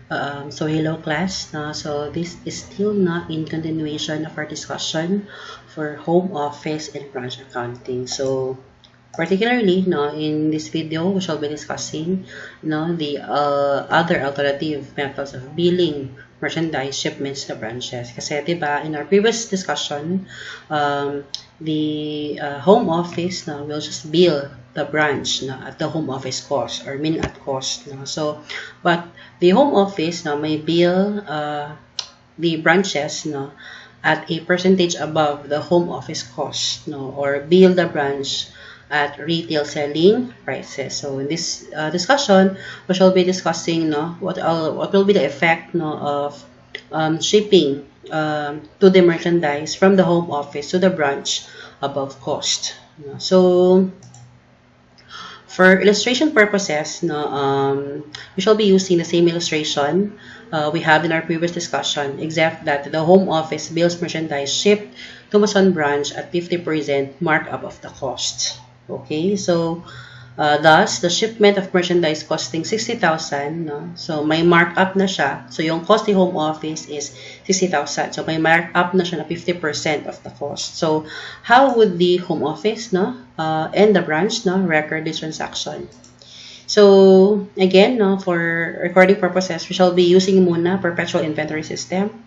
So hello class. So this is still not in continuation of our discussion for home office and branch accounting. So particularly, in this video, we shall be discussing, the other alternative methods of billing merchandise shipments to branches. Kasi, diba, in our previous discussion, the home office, will just bill the branch, at the home office cost or meaning at cost. So, but the home office, may bill the branches, at a percentage above the home office cost, or bill the branch at retail selling prices. So in this discussion, we shall be discussing what will be the effect of shipping to the merchandise from the home office to the branch above cost. So for illustration purposes, we shall be using the same illustration we have in our previous discussion, except that the home office bills merchandise shipped to Mason branch at 50% markup of the cost. Okay, so thus, the shipment of merchandise costing 60,000, so may markup na siya. So yung cost ni home office is 60,000. So may markup na siya na 50% of the cost. So how would the home office and the branch record this transaction? So again, for recording purposes, we shall be using muna Perpetual inventory system.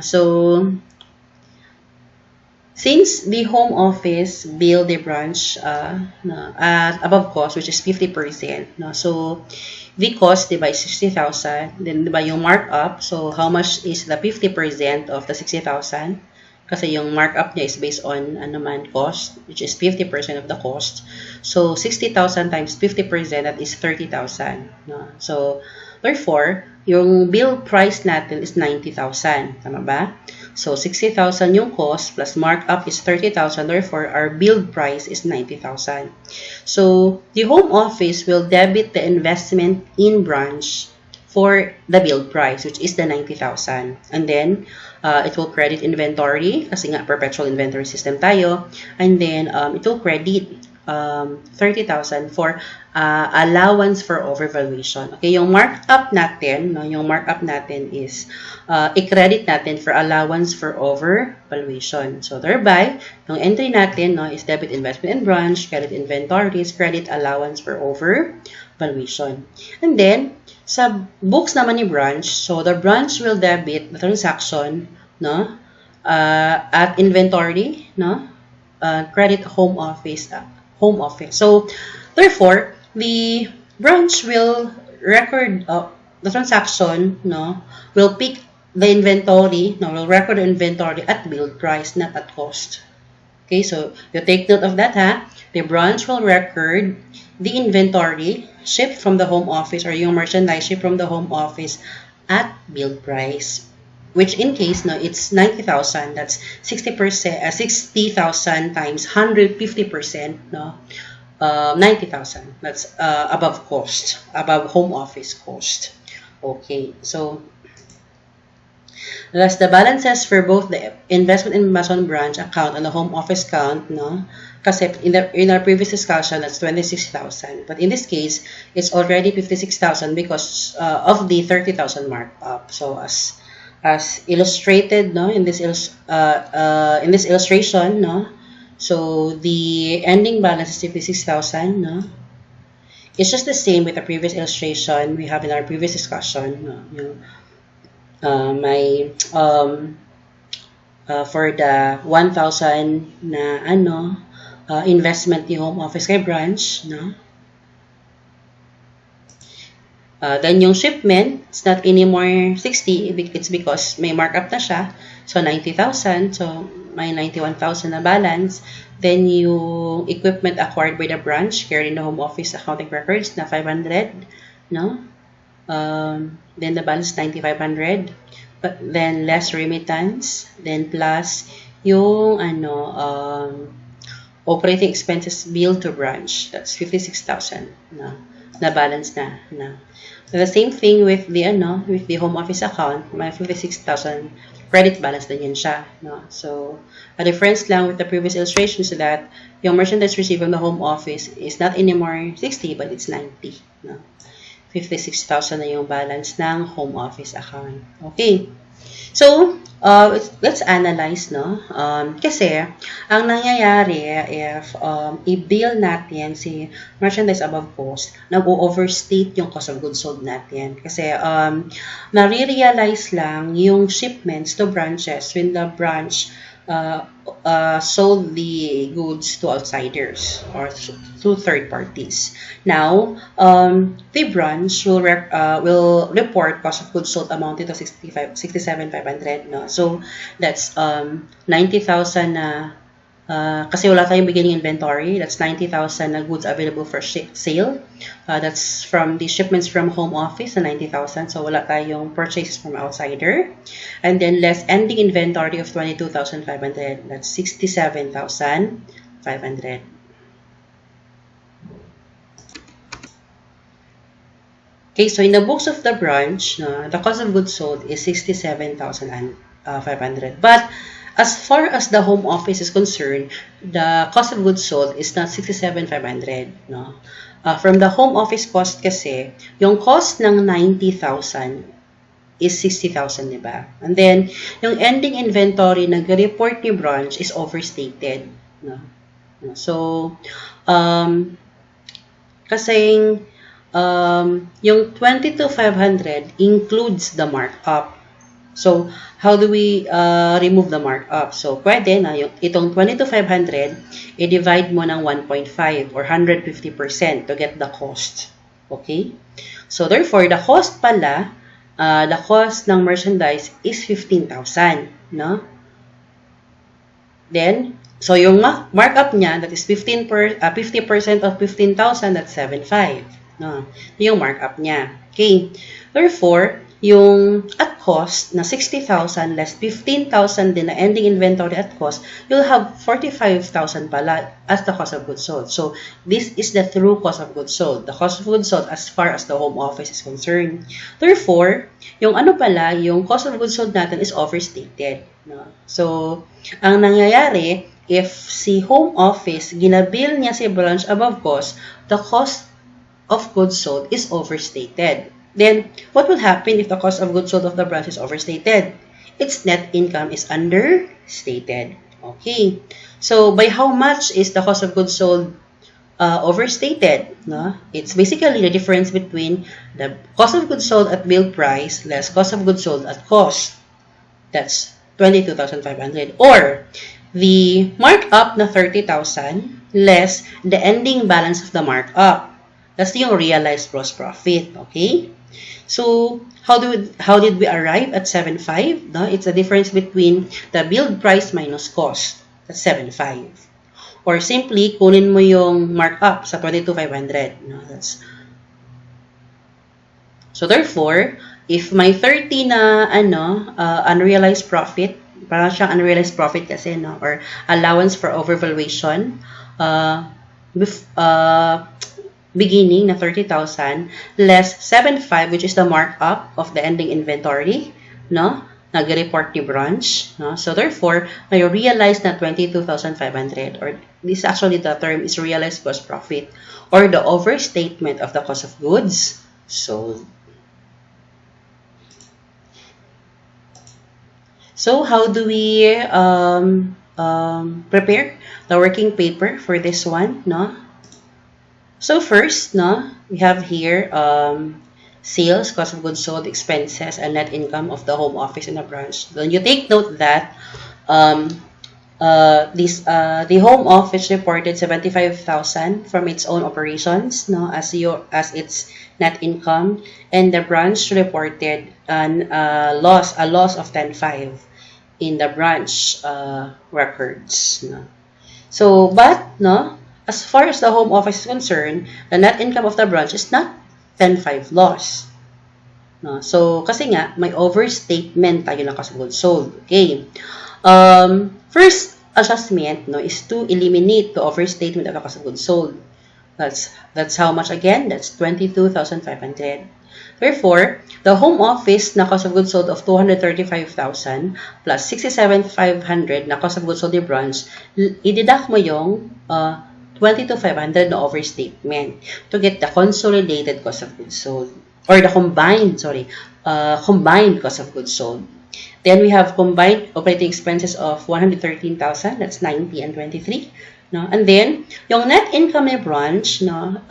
So since the home office bill the branch at above cost, which is 50%, so the cost divided 60,000, then diba yung markup, so how much is the 50% of the 60,000? Kasi yung markup niya is based on cost, which is 50% of the cost. So 60,000 times 50%, that is 30,000. So therefore, yung bill price natin is 90,000. Tama ba? So 60,000 yung cost plus markup is 30,000. Therefore, our billed price is 90,000. So the home office will debit the investment in branch for the billed price, which is the 90,000. And then, it will credit inventory, kasi nga perpetual inventory system tayo. And then, it will credit 30,000 for allowance for overvaluation. Okay, yung markup natin, is i-credit natin for allowance for overvaluation. So thereby, yung entry natin is debit investment in branch, credit inventories, credit allowance for overvaluation. And then, sa books naman ni branch, so the branch will debit the transaction at inventory, credit home office. So therefore, the branch will record the transaction, will pick the inventory, will record the inventory at billed price, not at cost. Okay, so you take note of that, The branch will record the inventory shipped from the home office or yung merchandise shipped from the home office at billed price, which in case it's 90,000. That's 60%, 60,000 times 150%, 90,000. That's above cost, above home office cost. Okay, so thus the balances for both the investment in Mason branch account and the home office account, kasi in our previous discussion, that's 26,000. But in this case, it's already 56,000 because of the 30,000 markup. So as illustrated, in this illustration, so the ending balance is 56,000, It's just the same with the previous illustration we have in our previous discussion, for the 1,000 na investment ni home office kay branch, then yung shipment, it's not anymore 60, it's because may markup na siya, so 90,000, so may 91,000 na balance. Then yung equipment acquired by the branch carried in the home office accounting records na 500, then the balance 9,500, but then less remittance, then plus yung operating expenses billed to branch, that's 56,000 na balance na. So the same thing with the home office account, may 56,000 credit balance din yan siya, So a difference lang with the previous illustration is that yung merchandise received from the home office is not anymore 60 but it's 90, 56,000 na yung balance ng home office account. Okay. So, let's analyze, no? Kasi, ang nangyayari if i-bill natin si merchandise above cost, nag-overstate yung cost of goods sold natin. Kasi, nare-realize lang yung shipments to branches when the branch sold the goods to outsiders or to third parties. Now, the branch will report cost of goods sold amounting to 67,500. No? So, that's 90,000 na kasi wala tayong beginning inventory. That's 90,000 na goods available for sale. That's from the shipments from home office na 90,000. So, wala tayong purchases from outsider. And then, less ending inventory of 22,500. That's 67,500. Okay, so in the books of the branch, the cost of goods sold is 67,500. But as far as the home office is concerned, the cost of goods sold is not 67,500. No? From the home office cost kasi, yung cost ng 90,000 is 60,000, di ba? And then, yung ending inventory na report ni branch is overstated. No? So, kasing yung 22,500 includes the markup. So, how do we remove the markup? So, pwede na itong 22,500, i-divide mo ng 1.5 or 150% to get the cost. Okay? So, therefore, the cost pala, the cost ng merchandise is 15,000. No? Then, so yung markup niya, that is 50% of 15,000, that's 7,500. No? Yung markup niya. Okay? Therefore, yung at cost na 60,000 less 15,000 din na ending inventory at cost, you'll have 45,000 pala as the cost of goods sold. So, this is the true cost of goods sold. The cost of goods sold as far as the home office is concerned. Therefore, yung yung cost of goods sold natin is overstated. No? So, ang nangyayari, if si home office, ginabill niya si branch above cost, the cost of goods sold is overstated. Then, what will happen if the cost of goods sold of the branch is overstated? Its net income is understated. Okay. So, by how much is the cost of goods sold overstated? No? It's basically the difference between the cost of goods sold at bill price less cost of goods sold at cost. That's 22,500. Or, the markup na 30,000 less the ending balance of the markup. That's yung realized gross profit. Okay? So, how did we arrive at 7,500? No? It's the difference between the billed price minus cost. That's 7,500. Or simply, kunin mo yung markup sa 22,500. No? So, therefore, if may 30 na unrealized profit, parang siyang unrealized profit kasi, no? Or allowance for overvaluation, beginning na 30,000 less 7,500, which is the markup of the ending inventory, no? Nag-report ni branch, no? So therefore, may realized na 22,500, or this actually the term is realized gross profit or the overstatement of the cost of goods sold. So how do we prepare the working paper for this one, no? So first, no, we have here sales, cost of goods sold, expenses, and net income of the home office in a branch. Then you take note that the home office reported 75,000 from its own operations, no, as its net income, and the branch reported a loss of 10,500 in the branch records. No. So, but no. As far as the home office is concerned, the net income of the branch is not 10,500 loss. No? So, kasi nga, may overstatement tayo ng cost of goods sold. Okay. First adjustment, no, is to eliminate the overstatement of the cost of goods sold. That's how much again? That's 22,500. Therefore, the home office na cost of goods sold of 235,000 plus 67,500 na cost of goods sold ni branch, i-deduct mo yung 22,500 na overstatement to get the consolidated cost of goods sold. or the combined, sorry, combined cost of goods sold. Then we have combined operating expenses of 113,000. That's 90 and 23. No? And then, yung net income ni branch, no,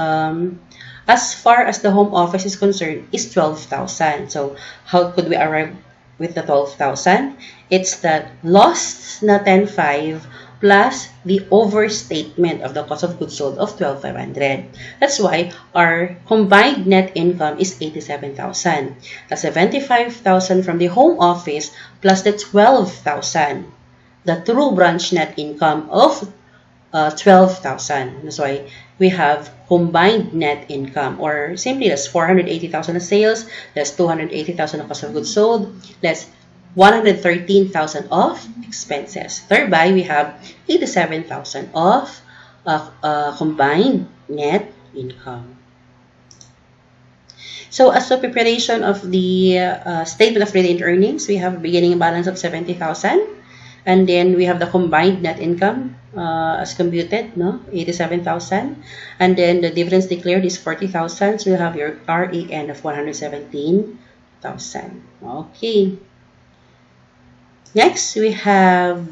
as far as the home office is concerned, is 12,000. So, how could we arrive with the 12,000? It's the lost na 10,500 plus the overstatement of the cost of goods sold of 12,500. That's why our combined net income is 87,000. The 75,000 from the home office plus the 12,000. The true branch net income of 12,000. That's why we have combined net income, or simply that's 480,000 of sales, that's 280,000 of cost of goods sold, that's 113,000 of expenses. Thereby, we have 87,000 of combined net income. So, as the preparation of the statement of retained earnings, we have a beginning balance of 70,000. And then we have the combined net income as computed, no, 87,000. And then the dividends declared is 40,000. So you have your RAN of 117,000. Okay. Next, we have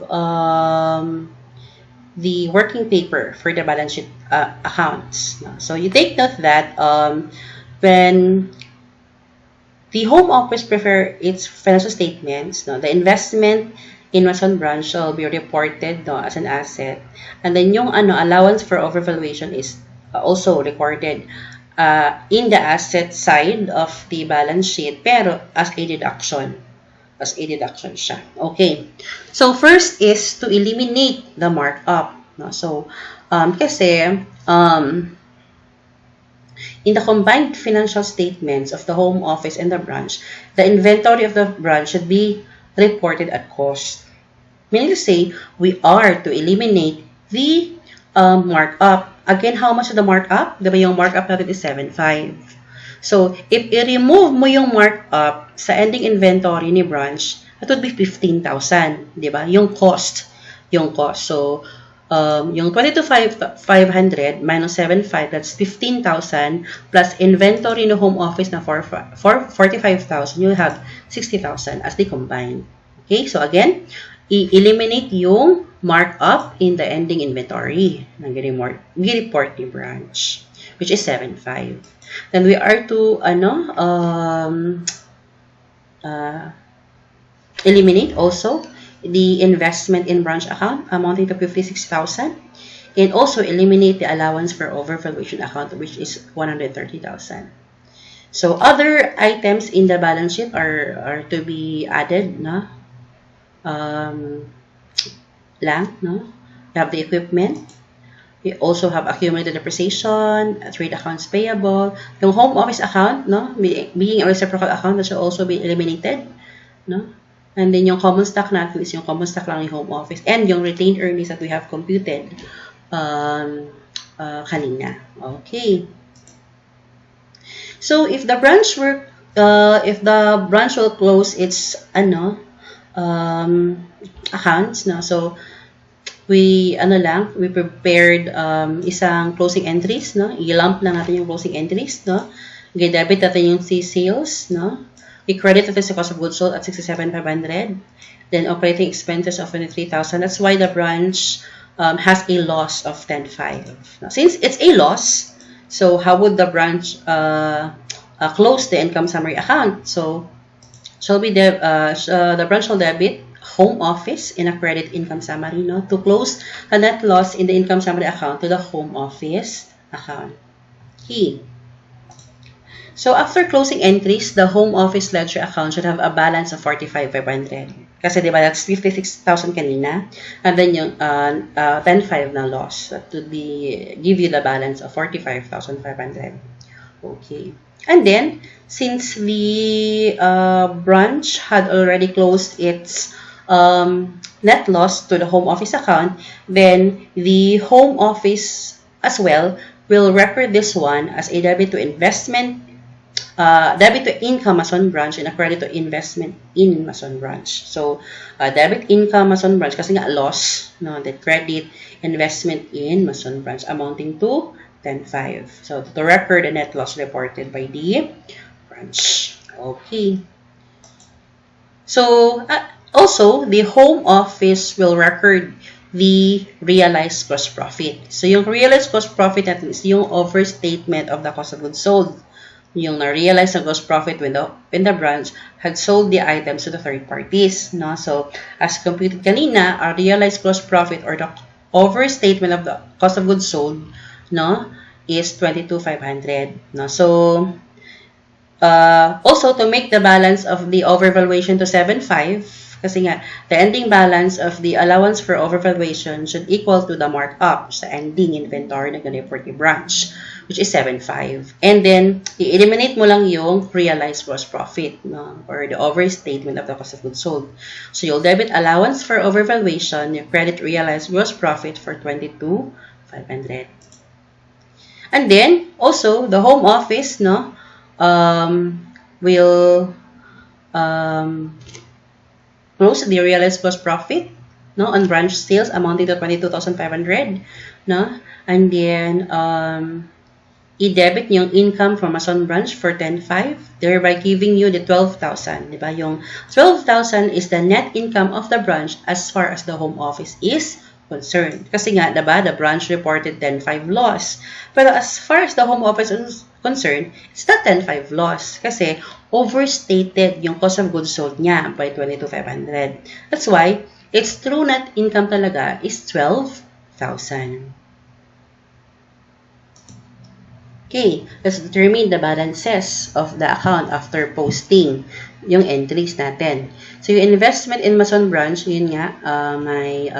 the working paper for the balance sheet accounts. So you take note that when the home office prepare its financial statements, the investment in Mason branch will be reported as an asset. And then yung allowance for overvaluation is also recorded in the asset side of the balance sheet, pero as a deduction. As a deduction siya. Okay. So, first is to eliminate the markup. So, kasi, in the combined financial statements of the home office and the branch, the inventory of the branch should be reported at cost. Meaning to say, we are to eliminate the markup. Again, how much is the markup? Diba yung markup natin is 7.5. So, if i-remove mo yung markup sa ending inventory ni branch, that would be 15,000. Diba? Yung cost. Yung cost. So, yung 22,500 minus 7,500, that's 15,000 plus inventory no home office na for 45,000, you'll have 60,000 as they combine. Okay, so again, i-eliminate yung markup in the ending inventory ng report ni branch, which is 7,500. Then we are to eliminate also the investment in branch account amounting to 56,000, and also eliminate the allowance for overvaluation account, which is 130,000. So other items in the balance sheet are to be added, no? You have the equipment. We also have accumulated depreciation, trade accounts payable. Yung home office account, no, being a reciprocal account, that should also be eliminated, no. And then yung common stock natin is yung common stock lang yung home office, and yung retained earnings that we have computed kanina. Okay. So if the branch will close its accounts, no, so we prepared isang closing entries, no, i-lump lang natin yung closing entries, no, i-debit natin yung sales, no, i-credit natin sa cost of goods sold at 67,500, then operating expenses of 23,000. That's why the branch has a loss of 10,500. Now, since it's a loss, so how would the branch close the income summary account? So the branch will debit home office in a credit income summary, no, to close the net loss in the income summary account to the home office account. Key. So after closing entries, the home office ledger account should have a balance of 45,500. Kasi diba that's 56,000 kanina, and then yung 10,500 na loss. That would give you the balance of 45,500. Okay. And then, since the branch had already closed its net loss to the home office account, then the home office as well will record this one as a debit to investment, debit to income Mason branch, and a credit to investment in Mason branch. So, debit income Mason branch kasi nga loss, no, the credit investment in Mason branch amounting to 10,500. So, to record the net loss reported by the branch. branch. Okay. So, also, the home office will record the realized gross profit. So, yung realized gross profit natin is yung overstatement of the cost of goods sold. Yung na-realize na gross profit when the branch had sold the items to the third parties. No? So, as computed kanina, our realized gross profit or the overstatement of the cost of goods sold, no, is 22,500. No? So, also, to make the balance of the overvaluation to 7.5, kasi nga, the ending balance of the allowance for overvaluation should equal to the markup sa ending inventory na ganito for the branch, which is 7.5. And then, i-eliminate mo lang yung realized gross profit, no? Or the overstatement of the cost of goods sold. So, you'll debit allowance for overvaluation, you credit realized gross profit for 22,500. And then, also, the home office, no, will close the realized gross profit, no, on branch sales amounting to 22,500, no, and then i-debit yung income from Mason branch for 10,500, thereby giving you the 12,000, di ba? Yung 12,000 is the net income of the branch as far as the home office is concerned. Kasi nga, diba, the branch reported 10,500 loss. Pero as far as the home office is concerned, it's not 10,500 loss kasi overstated yung cost of goods sold niya by 22,500. That's why its true net income talaga is 12,000. Okay, let's determine the balances of the account after posting yung entries natin. So, yung investment in Mason branch, yun nga, may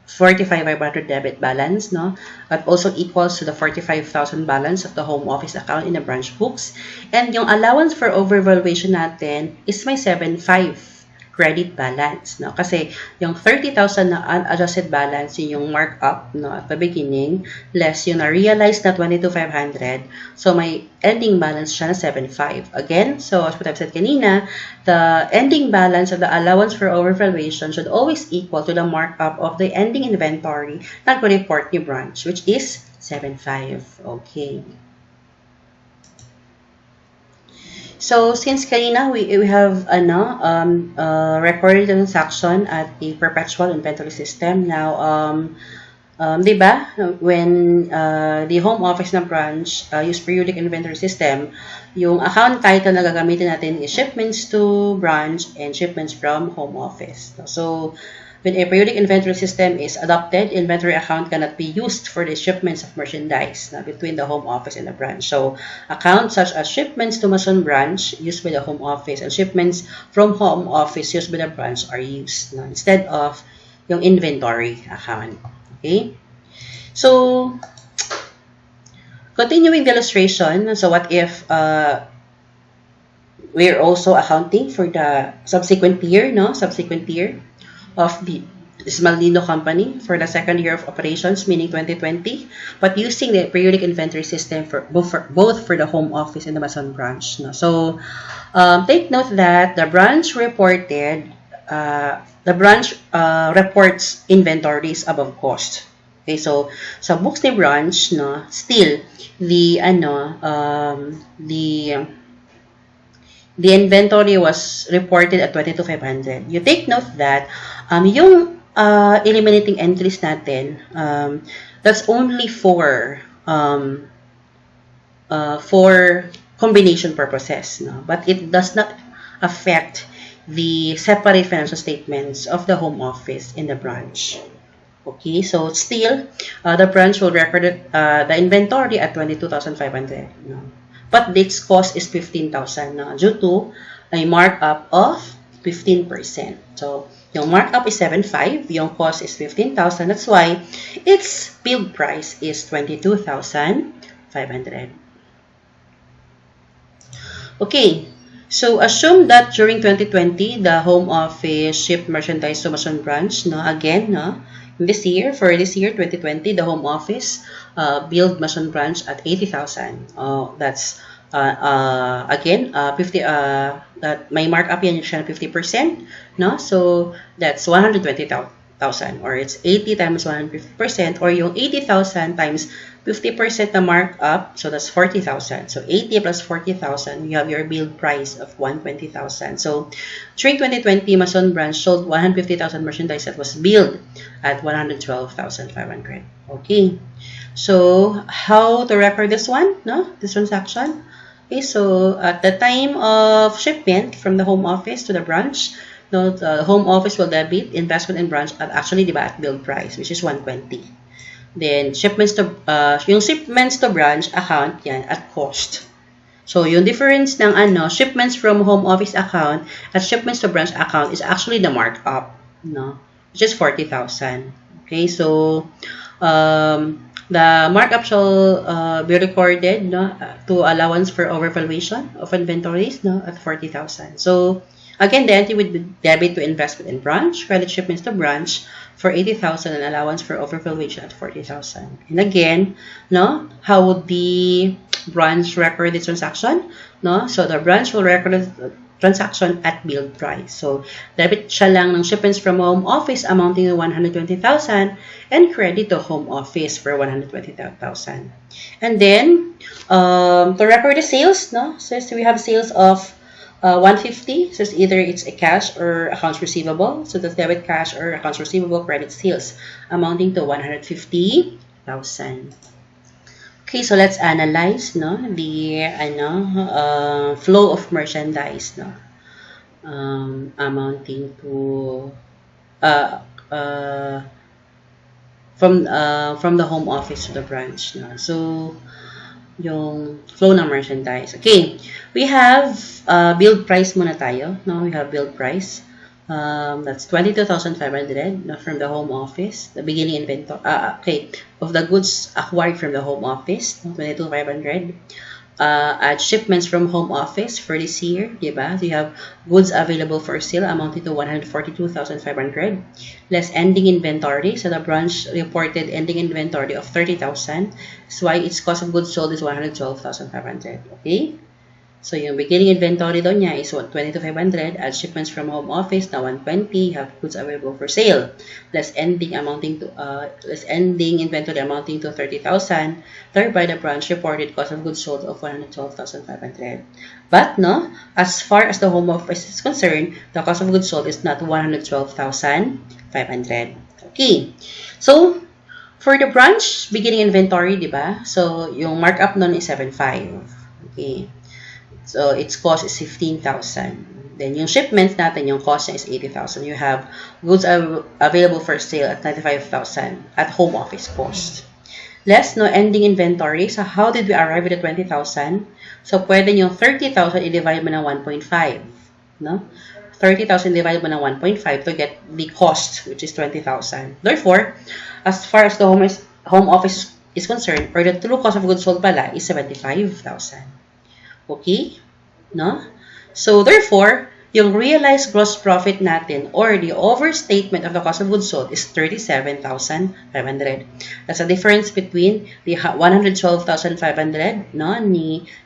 45,500 debit balance, no? At also equals to the 45,000 balance of the home office account in the branch books. And yung allowance for overvaluation natin is may 7,500 credit balance, no? Kasi yung 30,000 na unadjusted balance, yun yung markup, no, at the beginning, less yung na-realize na 22,500. So, may ending balance siya na 7,500. Again, so as what I've said kanina, the ending balance of the allowance for overvaluation should always equal to the markup of the ending inventory na report ni branch, which is 7,500. Okay. So, since kanina we have recorded transaction at the Perpetual inventory system. Now, diba, when the home office ng branch use periodic inventory system, yung account title na gagamitin natin is shipments to branch and shipments from home office. So, when a periodic inventory system is adopted, inventory account cannot be used for the shipments of merchandise between the home office and the branch. So, accounts such as shipments to Mason branch used by the home office and shipments from home office used by the branch are used instead of yung inventory account. Okay? So, continuing the illustration, so what if we're also accounting for the subsequent year, subsequent year of the Smaldino company for the second year of operations, meaning 2020, but using the periodic inventory system for both for the home office and the Mason branch. So, take note that the branch reported reports inventories above cost. Okay, so sa books ni branch, still the inventory was reported at 22,500. You take note that yung eliminating entries natin, that's only for combination purposes, but it does not affect the separate financial statements of the home office in the branch. Okay, so still, the branch will record the inventory at 22,500. But its cost is 15,000 due to a markup of 15%. So, yung markup is 7,500, yung cost is 15,000. That's why its billed price is 22,500. Okay, so assume that during 2020, the home office shipped merchandise to Mason branch. This year, for this year, 2020, the home office billed Mason branch at 80,000. That's again 50. That may markup yan siya 50%. So that's 120,000, or it's 80 times 150%, or yung 80,000 times 50% na markup, so that's 40,000. So 80 plus 40,000, you have your billed price of 120,000. So during 2020, Mason branch sold 150,000 merchandise that was billed at 112,500. Okay. So how to record this one? No, this transaction. Okay, so at the time of shipment from the home office to the branch, no, the home office will debit investment in branch at actually diba at billed price, which is 120. Then shipments to yung shipments to branch account yan at cost. So yung difference ng shipments from home office account at shipments to branch account is actually the markup, no, which is 40,000. Okay, so the markup shall be recorded, no, to allowance for overvaluation of inventories, no, at 40,000. So again, the entry would be debit to investment in branch, credit shipments to branch for 80,000 and allowance for overvaluation at 40,000. And again, no, how would the branch record the transaction? No, so the branch will record the transaction at billed price. So debit siya lang ng shipments from home office amounting to 120,000 and credit to home office for 120,000. And then to record the sales, no, says we have sales of 150, so either it's a cash or accounts receivable. So the debit cash or accounts receivable credit sales amounting to 150,000. Okay, so let's analyze, no, the flow of merchandise, no, amounting to from the home office to the branch, no. So yung flow ng merchandise. Okay, we have billed price muna tayo, no. We have billed price. That's 22,500, no, from the home office. The beginning inventory, of the goods acquired from the home office, no, 22,500. At shipments from home office for this year, diba? So you have goods available for sale amounting to 142,500. Less ending inventory. So the branch reported ending inventory of 30,000. That's why its cost of goods sold is 112,500. Okay? So yung beginning inventory daw niya is 22,500. At shipments from home office na 120. Have goods available for sale. Less ending inventory amounting to 30,000. Thereby the branch reported cost of goods sold of 112,500. But no, as far as the home office is concerned, the cost of goods sold is not 112,500. Okay. So for the branch beginning inventory, diba? So yung markup nun is 7,500. Okay. So its cost is 15,000. Then yung shipments natin, yung cost niya is 80,000. You have goods available for sale at 95,000 at home office cost. Less no ending inventory. So how did we arrive at the 20,000? So pwede yung 30,000 i-divide mo ng 1.5, no? 30,000 divide mo ng 1.5 to get the cost, which is 20,000. Therefore, as far as the home office is concerned, or the true cost of goods sold pala is 75,000. Okay? No? So, therefore, yung realized gross profit natin or the overstatement of the cost of goods sold is 37,500. That's the difference between the 112,500, no,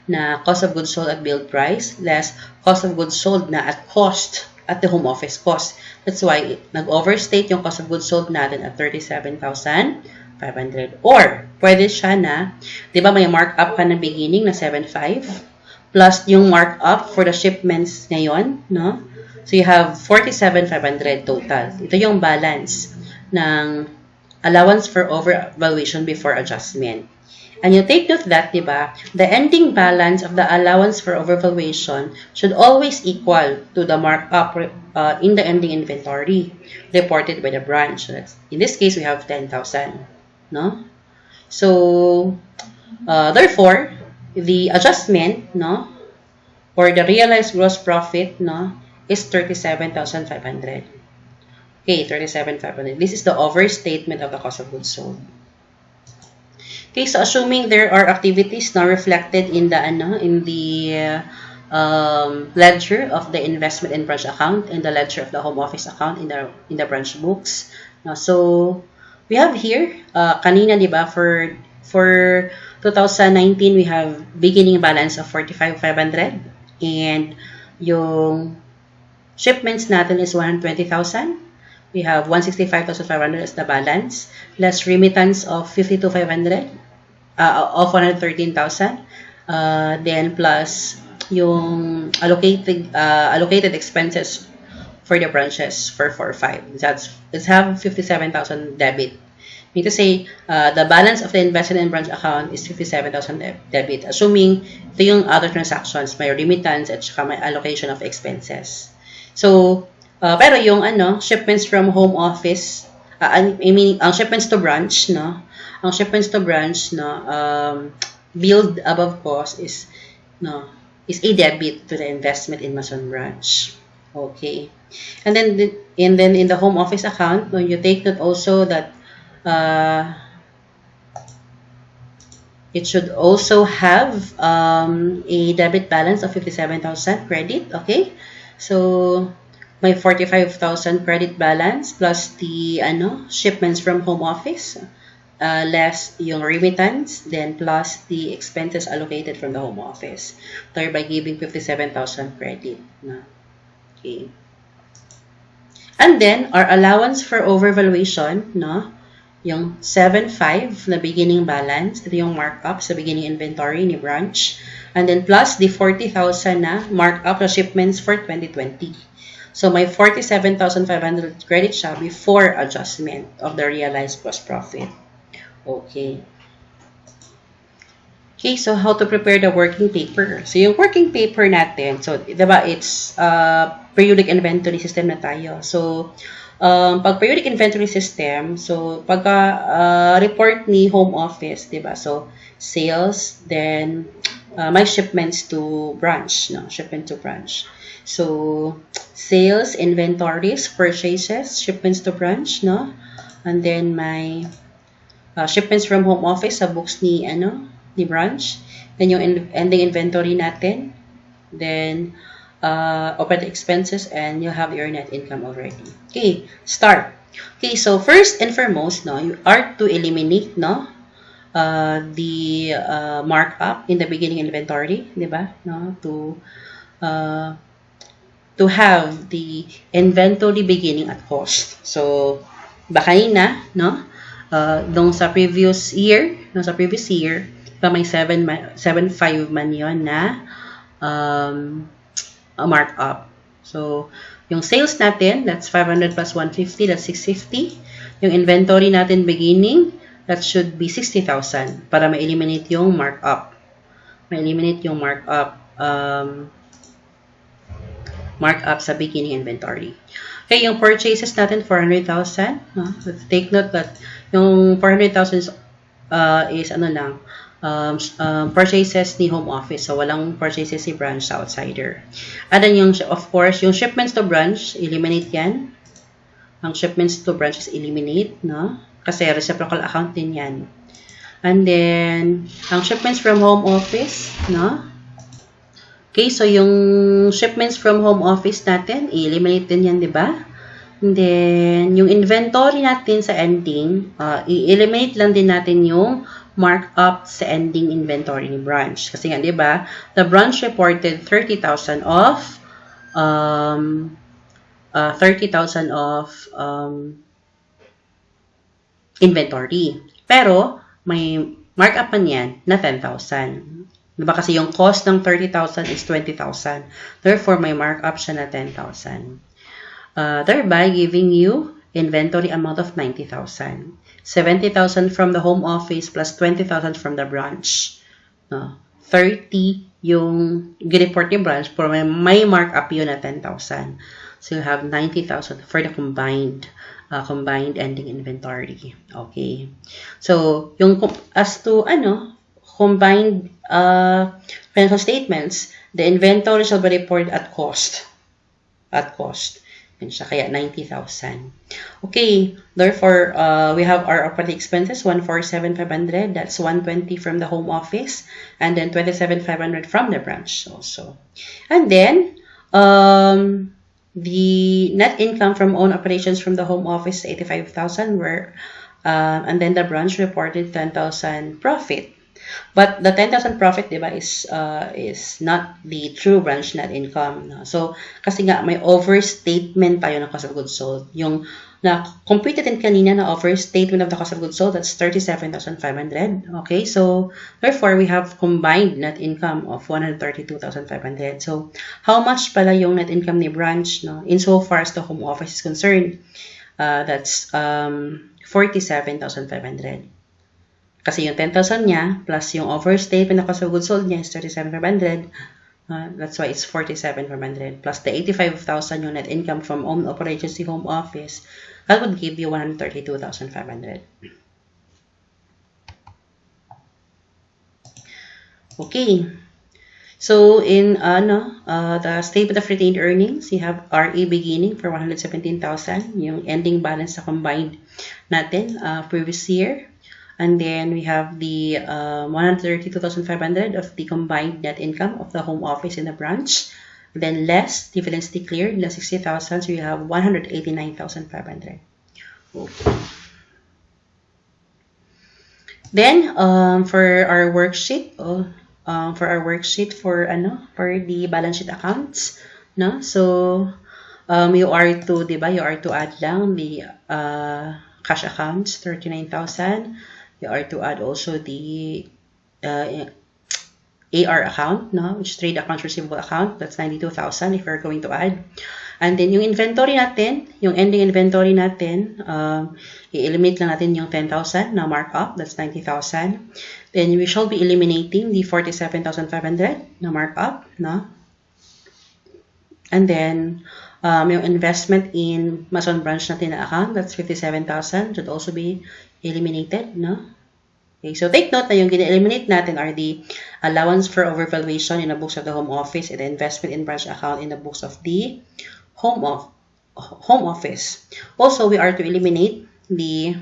na cost of goods sold at billed price less cost of goods sold na at cost at the home office cost. That's why nag-overstate yung cost of goods sold natin at 37,500. Or, pwede siya na, di ba may markup ka na beginning na 7,500? Plus yung markup for the shipments ngayon, no? So you have 47,500 total. Ito yung balance ng allowance for overvaluation before adjustment. And you take note that, diba, the ending balance of the allowance for overvaluation should always equal to the markup in the ending inventory reported by the branch. So that's, in this case, we have 10,000, no? So, therefore, the adjustment, no, or the realized gross profit, no, is 37,500. Okay, 37,500. This is the overstatement of the cost of goods sold. Okay, so assuming there are activities now reflected in the ledger of the investment in branch account and the ledger of the home office account in the branch books. Now, so we have here kanina, diba, for 2019, we have beginning balance of 45,500 and yung shipments natin is 120,000. We have 165,500 as the balance, less remittance of 52,500. of 113,000. Then plus yung allocated expenses for the branches for 4-5. Let's have 57,000 debit. Mean to say, the balance of the invested in branch account is 57,000 debit. Assuming ito yung other transactions, may remittance at saka may allocation of expenses. So, pero yung shipments from home office, I mean, ang shipments to branch, no? Ang shipments to branch, no, billed above cost is a debit to the investment in Mason branch. Okay. And then in the home office account, no, you take note also that it should also have a debit balance of 57,000 credit. Okay. So my 45,000 credit balance plus the shipments from home office, less yung remittance, then plus the expenses allocated from the home office, thereby giving 57,000 credit. Okay. And then our allowance for overvaluation, no, yung 7.5 na beginning balance, ito yung markup sa beginning inventory ni branch, and then plus the 40,000 na markup na shipments for 2020. So my 47,500 credit siya before adjustment of the realized gross profit. Okay. Okay, so how to prepare the working paper? So yung working paper natin, so diba it's periodic inventory system na tayo. So pag periodic inventory system, so pagka report ni home office, diba? So sales, then my shipments to branch, no? Shipment to branch. So sales, inventories, purchases, shipments to branch, no? And then my shipments from home office sa books ni branch. Then yung ending inventory natin. Then operating expenses, and you have your net income already. Okay, start. Okay, so first and foremost, no, you are to eliminate, no, the markup in the beginning inventory, diba? No, to have the inventory beginning at cost. So baka na, no, nung sa previous year, may 7.5 man yon na markup. So, yung sales natin, that's 500 plus 150, that's 650. Yung inventory natin beginning, that should be 60,000 para ma-eliminate yung markup. Markup sa beginning inventory. Okay, yung purchases natin, 400,000. Take note that yung 400,000 is purchases ni home office. So, walang purchases si branch sa outsider. And then, of course, yung shipments to branch, eliminate yan. Ang shipments to branch is eliminate, no? Kasi reciprocal account din yan. And then, ang shipments from home office, no? Okay, so yung shipments from home office natin, i-eliminate din yan, di ba? And then, yung inventory natin sa ending, i-eliminate lang din natin yung markup sa ending inventory ni branch. Kasi nga, di ba, the branch reported 30,000 of inventory. Pero, may markup man yan na 10,000. Diba kasi yung cost ng 30,000 is 20,000. Therefore, may markup siya na 10,000. Thereby giving you inventory amount of 90,000. 70,000 from the home office plus 20,000 from the branch. 30 yung report ni branch, pero may markup yun na 10,000. So you have 90,000 for the combined ending inventory. Okay. So yung as to combined financial statements, the inventory shall be reported at cost. Yun siya, kaya 90,000. Okay, therefore, we have our operating expenses, 147,500. That's 120 from the home office, and then 27,500 from the branch also. And then, the net income from own operations from the home office, 85,000, and then the branch reported 10,000 profit. But the 10,000 profit, di ba, is not the true branch net income. No? So, kasi nga, may overstatement tayo ng cost of goods sold. Yung na-compute din kanina na overstatement of the cost of goods sold, that's 37,500. Okay, so, therefore, we have combined net income of 132,500. So, how much pala yung net income ni branch, no? Insofar as the home office is concerned, that's 47,500. Kasi yung 10,000 niya, plus yung overstatement na cost of goods sold niya is 37,500. That's why it's 47,500. Plus the 85,000 yung net income from own operations si home office, that would give you 132,500. Okay. So in the statement of retained earnings, you have RA beginning for 117,000, yung ending balance sa combined natin previous year. And then we have the 132,500 of the combined net income of the home office and the branch. Then less dividends declared, less 60,000, so you have 189,500. Okay. Then for our worksheet, for the balance sheet accounts, no? So you are to add lang the cash accounts, 39,000. You are to add also the AR account, no, which is trade accounts receivable account. That's 92,000 if you're going to add. And then yung inventory natin, yung ending inventory natin, i-eliminate lang natin yung 10,000 na markup. That's 90,000. Then we shall be eliminating the 47,500 na markup, no? And then yung investment in Mason branch natin na account, that's 57,000, should also be eliminated, no? Okay, so take note na yung gina-eliminate natin are the allowance for overvaluation in the books of the home office and the investment in branch account in the books of the home office. Also, we are to eliminate the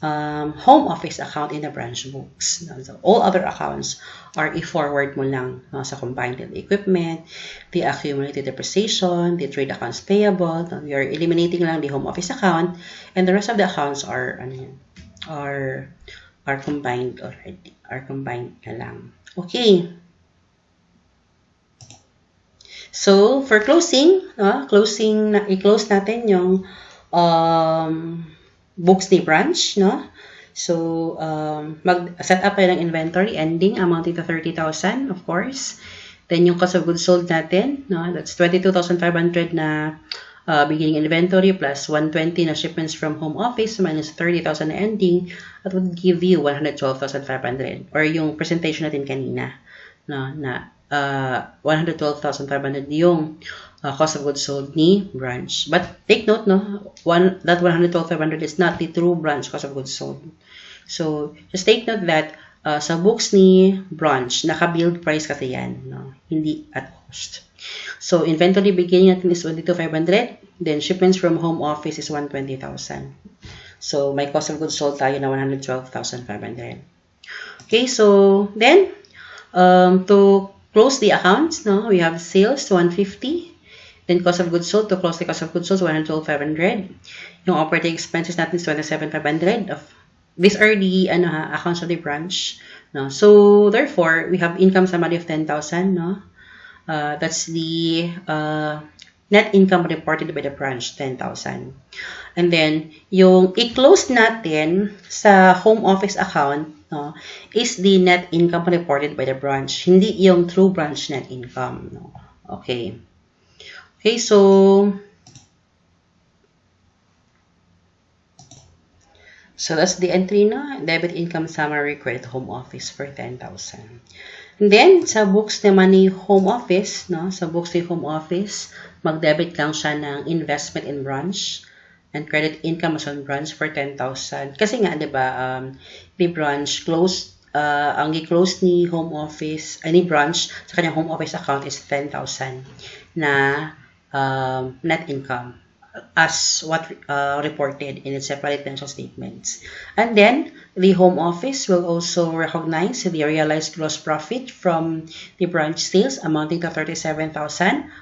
home office account in the branch books. So all other accounts are i-forward mo lang sa combined equipment, the accumulated depreciation, the trade accounts payable. We are eliminating lang the home office account, and the rest of the accounts are combined already. Are combined na lang. Okay. So for closing, i-close natin yung books ni branch, no? So, mag-set up tayo ng inventory ending amounting to 30,000, of course. Then, yung cost of goods sold natin, no? That's 22,500 na beginning inventory plus 120 na shipments from home office minus 30,000 na ending. That would give you 112,500. Or yung presentation natin kanina, no? Na 112,500 yung cost of goods sold ni branch. But take note, no, that 112,500 is not the true branch cost of goods sold. So just take note that sa books ni branch, naka-build price kasi yan, no? Hindi at cost. So inventory beginning natin is 22,500. Then shipments from home office is 120,000. So may cost of goods sold tayo na 112,500. Okay, so then to close the accounts, no, we have sales to 150. Then cost of goods sold, to close the cost of goods sold, 112,500. Yung operating expenses natin is 27,500. These are the accounts of the branch. No? So therefore, we have income summary of 10,000. No? That's the net income reported by the branch, 10,000. And then, yung i-close natin sa home office account, no, is the net income reported by the branch, hindi yung true branch net income. No? Okay. Okay, so that's the entry, no? Debit income summary credit home office for 10,000. And then, sa books naman ni home office, no? Sa books ni home office, mag-debit lang siya ng investment in branch and credit income on branch for 10,000. Kasi nga, di ba, the branch closed, ang i-close ni home office, ni branch, sa kanyang home office account is 10,000 na net income as what reported in its separate financial statements. And then, the home office will also recognize the realized gross profit from the branch sales amounting to 37,500.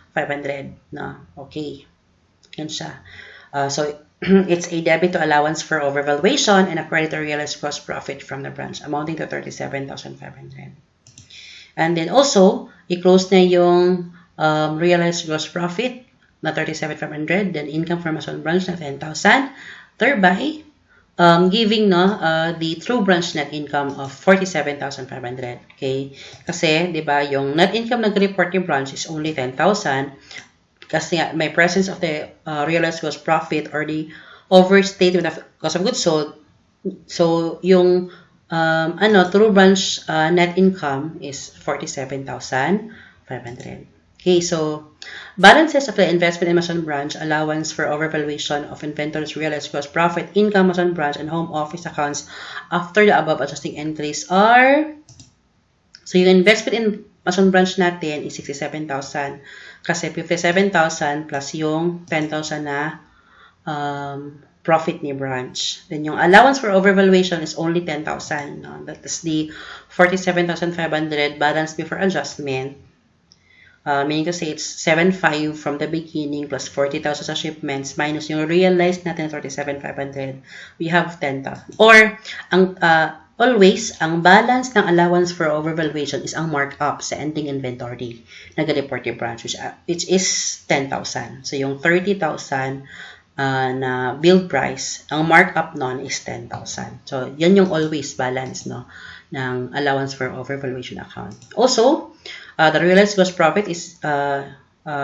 No? Okay. Yan siya. So, it's a debit to allowance for overvaluation and a credit to realized gross profit from the branch amounting to 37,500. And then also, i-close na yung realized gross profit na 37,500, then income from Mason branch na 10,000, thereby giving the true branch net income of 47,500. Okay? Kasi, di ba, yung net income nag-report yung branch is only 10,000 kasi may presence of the realized gross profit or the overstatement of cost of goods sold. So, yung true branch net income is 47,500. Okay, so balances of the investment in Mason branch, allowance for overvaluation of inventories, realized gross profit, income Mason branch, and home office accounts after the above adjusting entries are, so yung investment in Mason branch natin is 67,000 kasi 57,000 plus yung 10,000 na profit ni branch. Then yung allowance for overvaluation is only 10,000. No? That is the 47,500 balance before adjustment. Meaning to say it's 7,500 from the beginning plus 40,000 sa shipments minus yung realized natin 37,500. We have 10,000. Or, always, ang balance ng allowance for overvaluation is ang markup sa ending inventory na report yung branch, which is 10,000. So, yung 30,000 na build price, ang markup nun is 10,000. So, yan yung always balance no, ng allowance for overvaluation account. Also, the realized gross profit is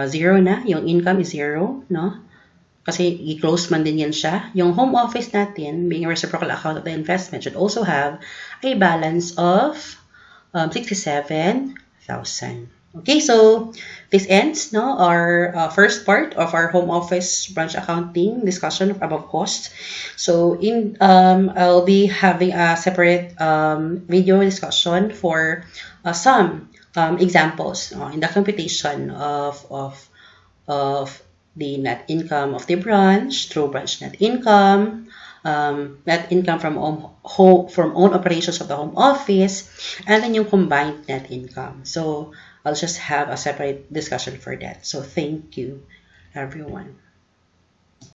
zero na. Yung income is zero, no? Kasi i-close man din yan siya. Yung home office natin, being a reciprocal account of the investment, should also have a balance of 67,000. Okay, so this ends our first part of our home office branch accounting discussion about costs. So I'll be having a separate video discussion for some examples in the computation of the net income of the branch, through branch net income from own operations of the home office, and then yung combined net income. So I'll just have a separate discussion for that. So thank you, everyone.